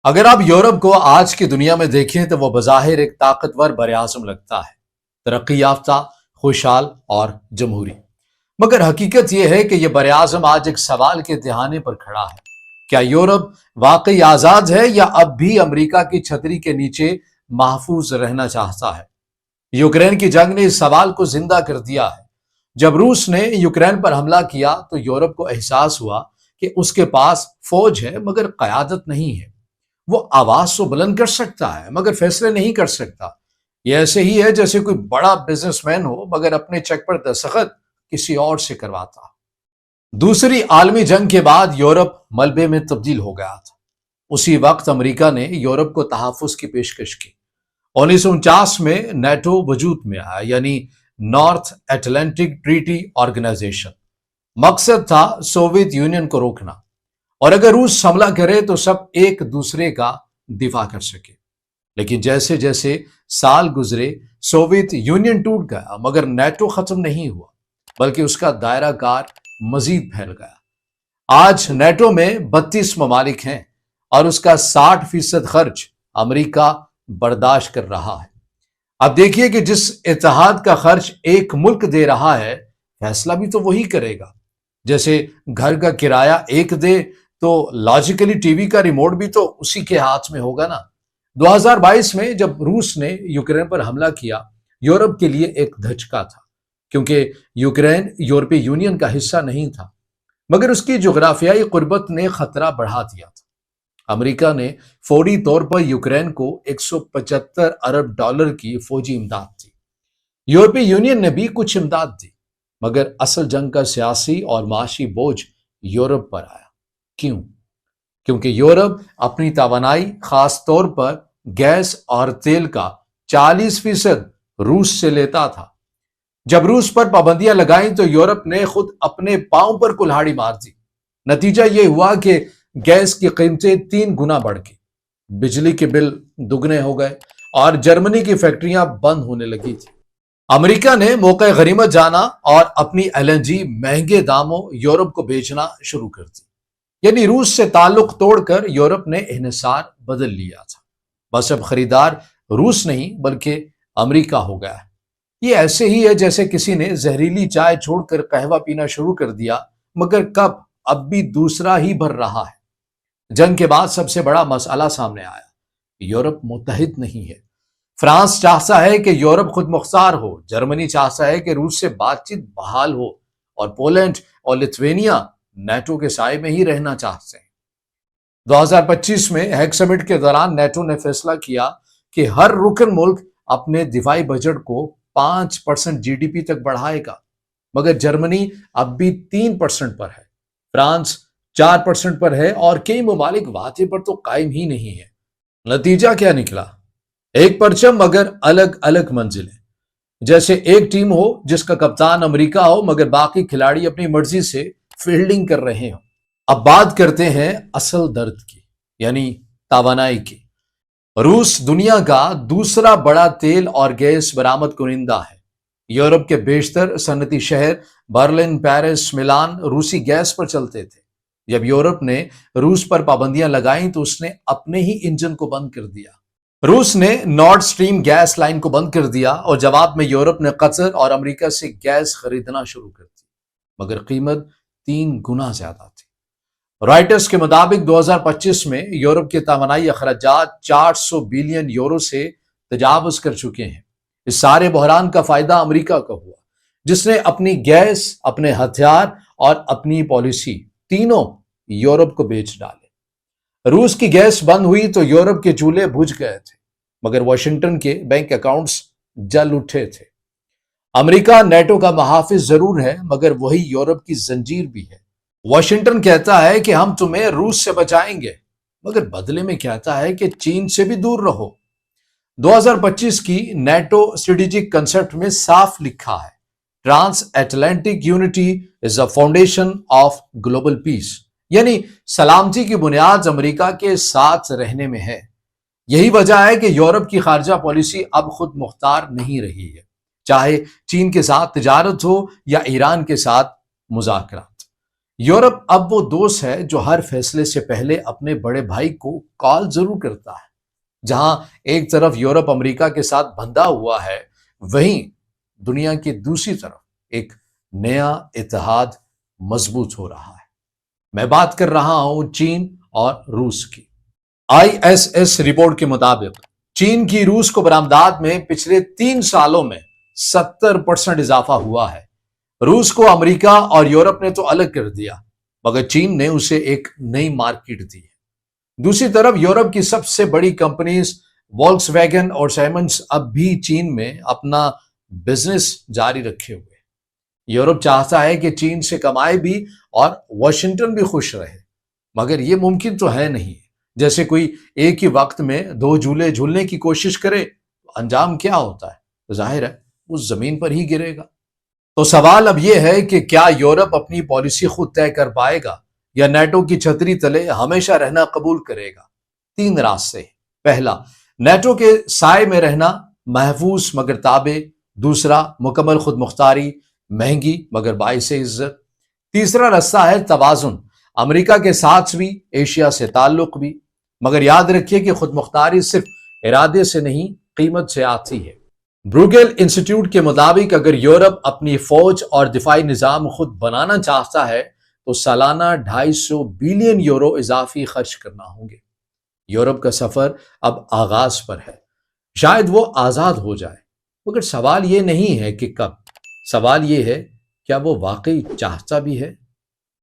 اگر آپ یورپ کو آج کی دنیا میں دیکھیں تو وہ بظاہر ایک طاقتور براعظم لگتا ہے، ترقی یافتہ، خوشحال اور جمہوری۔ مگر حقیقت یہ ہے کہ یہ براعظم آج ایک سوال کے دہانے پر کھڑا ہے۔ کیا یورپ واقعی آزاد ہے یا اب بھی امریکہ کی چھتری کے نیچے محفوظ رہنا چاہتا ہے؟ یوکرین کی جنگ نے اس سوال کو زندہ کر دیا ہے۔ جب روس نے یوکرین پر حملہ کیا تو یورپ کو احساس ہوا کہ اس کے پاس فوج ہے مگر قیادت نہیں ہے۔ وہ آواز تو بلند کر سکتا ہے مگر فیصلے نہیں کر سکتا۔ یہ ایسے ہی ہے جیسے کوئی بڑا بزنس مین ہو مگر اپنے چیک پر دستخط کسی اور سے کرواتا۔ دوسری عالمی جنگ کے بعد یورپ ملبے میں تبدیل ہو گیا تھا۔ اسی وقت امریکہ نے یورپ کو تحفظ کی پیشکش کی۔ 1949 میں نیٹو وجود میں آیا، یعنی نارتھ اٹلانٹک ٹریٹی آرگنائزیشن۔ مقصد تھا سوویت یونین کو روکنا، اور اگر روس حملہ کرے تو سب ایک دوسرے کا دفاع کر سکے۔ لیکن جیسے جیسے سال گزرے سوویت یونین ٹوٹ گیا مگر نیٹو ختم نہیں ہوا، بلکہ اس کا دائرہ کار مزید پھیل گیا۔ آج نیٹو میں 32 ممالک ہیں اور اس کا 60% خرچ امریکہ برداشت کر رہا ہے۔ اب دیکھیے کہ جس اتحاد کا خرچ ایک ملک دے رہا ہے، فیصلہ بھی تو وہی کرے گا۔ جیسے گھر کا کرایہ ایک دے تو لاجیکلی ٹی وی کا ریموٹ بھی تو اسی کے ہاتھ میں ہوگا نا۔ 2022 میں جب روس نے یوکرین پر حملہ کیا، یورپ کے لیے ایک دھچکا تھا، کیونکہ یوکرین یورپی یونین کا حصہ نہیں تھا، مگر اس کی جغرافیائی قربت نے خطرہ بڑھا دیا تھا۔ امریکہ نے فوری طور پر یوکرین کو 175 ارب ڈالر کی فوجی امداد دی۔ یورپی یونین نے بھی کچھ امداد دی، مگر اصل جنگ کا سیاسی اور معاشی بوجھ یورپ پر آیا۔ کیوں؟ کیونکہ یورپ اپنی توانائی، خاص طور پر گیس اور تیل کا 40% روس سے لیتا تھا۔ جب روس پر پابندیاں لگائیں تو یورپ نے خود اپنے پاؤں پر کلہاڑی مار دی۔ نتیجہ یہ ہوا کہ گیس کی قیمتیں 3 گنا بڑھ گئی، بجلی کے بل دگنے ہو گئے اور جرمنی کی فیکٹریاں بند ہونے لگی تھی۔ امریکہ نے موقع غنیمت جانا اور اپنی LNG مہنگے داموں یورپ کو بیچنا شروع کر دی۔ یعنی روس سے تعلق توڑ کر یورپ نے انحصار بدل لیا تھا۔ بس اب خریدار روس نہیں بلکہ امریکہ ہو گیا ہے۔ یہ ایسے ہی ہے جیسے کسی نے زہریلی چائے چھوڑ کر قہوہ پینا شروع کر دیا مگر کپ اب بھی دوسرا ہی بھر رہا ہے۔ جنگ کے بعد سب سے بڑا مسئلہ سامنے آیا، یورپ متحد نہیں ہے۔ فرانس چاہتا ہے کہ یورپ خود مختار ہو، جرمنی چاہتا ہے کہ روس سے بات چیت بحال ہو، اور پولینڈ اور لتھوینیا نیٹو کے سائے میں ہی رہنا چاہتے ہیں۔ 2025 میں ہیگ سمٹ کے دوران نیٹو نے فیصلہ کیا کہ ہر رکن ملک اپنے دفاعی بجٹ کو 5% GDP تک بڑھائے گا، مگر جرمنی اب بھی 3% پر ہے، فرانس 4% پر ہے اور کئی ممالک وعدے پر تو قائم ہی نہیں ہے۔ نتیجہ کیا نکلا؟ ایک پرچم مگر الگ الگ منزلیں۔ جیسے ایک ٹیم ہو جس کا کپتان امریکہ ہو مگر باقی کھلاڑی اپنی مرضی سے فیلڈنگ کر رہے ہوں۔ اب بات کرتے ہیں اصل درد کی، یعنی توانائی کی۔ روس دنیا کا دوسرا بڑا تیل اور گیس برآمد کنندہ ہے۔ یورپ کے بیشتر صنعتی شہر برلن، پیرس، میلان روسی گیس پر چلتے تھے۔ جب یورپ نے روس پر پابندیاں لگائیں تو اس نے اپنے ہی انجن کو بند کر دیا۔ روس نے نارڈ سٹریم گیس لائن کو بند کر دیا اور جواب میں یورپ نے قطر اور امریکہ سے گیس خریدنا شروع کر دی، مگر قیمت 3 گنا زیادہ تھی۔ رائٹرز کے مطابق 2025 میں یورپ کے توانائی اخراجات 400 بلین یورو سے تجاوز کر چکے ہیں۔ اس سارے بحران کا فائدہ امریکہ کا ہوا، جس نے اپنی گیس، اپنے ہتھیار اور اپنی پالیسی تینوں یورپ کو بیچ ڈالے۔ روس کی گیس بند ہوئی تو یورپ کے چولہے بجھ گئے تھے، مگر واشنگٹن کے بینک اکاؤنٹس جل اٹھے تھے۔ امریکہ نیٹو کا محافظ ضرور ہے مگر وہی یورپ کی زنجیر بھی ہے۔ واشنگٹن کہتا ہے کہ ہم تمہیں روس سے بچائیں گے، مگر بدلے میں کہتا ہے کہ چین سے بھی دور رہو۔ 2025 کی نیٹو اسٹریٹجک کنسپٹ میں صاف لکھا ہے، transatlantic unity is a foundation of global peace, یعنی سلامتی کی بنیاد امریکہ کے ساتھ رہنے میں ہے۔ یہی وجہ ہے کہ یورپ کی خارجہ پالیسی اب خود مختار نہیں رہی ہے، چاہے چین کے ساتھ تجارت ہو یا ایران کے ساتھ مذاکرات۔ یورپ اب وہ دوست ہے جو ہر فیصلے سے پہلے اپنے بڑے بھائی کو کال ضرور کرتا ہے۔ جہاں ایک طرف یورپ امریکہ کے ساتھ بندھا ہوا ہے، وہیں دنیا کی دوسری طرف ایک نیا اتحاد مضبوط ہو رہا ہے۔ میں بات کر رہا ہوں چین اور روس کی۔ آئی ایس ایس رپورٹ کے مطابق چین کی روس کو برآمدات میں پچھلے 3 سالوں میں 70% اضافہ ہوا ہے۔ روس کو امریکہ اور یورپ نے تو الگ کر دیا، مگر چین نے اسے ایک نئی مارکیٹ دی ہے۔ دوسری طرف یورپ کی سب سے بڑی کمپنیز والکس ویگن اور سیمنز اب بھی چین میں اپنا بزنس جاری رکھے ہوئے۔ یورپ چاہتا ہے کہ چین سے کمائے بھی اور واشنگٹن بھی خوش رہے، مگر یہ ممکن تو ہے نہیں۔ جیسے کوئی ایک ہی وقت میں 2 جھولے جھولنے کی کوشش کرے تو انجام کیا ہوتا ہے؟ ظاہر ہے وہ زمین پر ہی گرے گا۔ تو سوال اب یہ ہے کہ کیا یورپ اپنی پالیسی خود طے کر پائے گا یا نیٹو کی چھتری تلے ہمیشہ رہنا قبول کرے گا؟ 3 راستے۔ پہلا، نیٹو کے سائے میں رہنا، محفوظ مگر تابع۔ دوسرا، مکمل خود مختاری، مہنگی مگر باعث عزت۔ تیسرا راستہ ہے توازن، امریکہ کے ساتھ بھی، ایشیا سے تعلق بھی، مگر یاد رکھیے کہ خود مختاری صرف ارادے سے نہیں، قیمت سے آتی ہے۔ بروگل انسٹیٹیوٹ کے مطابق اگر یورپ اپنی فوج اور دفاعی نظام خود بنانا چاہتا ہے تو سالانہ 250 بلین یورو اضافی خرچ کرنا ہوں گے۔ یورپ کا سفر اب آغاز پر ہے، شاید وہ آزاد ہو جائے، مگر سوال یہ نہیں ہے کہ کب، سوال یہ ہے کیا وہ واقعی چاہتا بھی ہے۔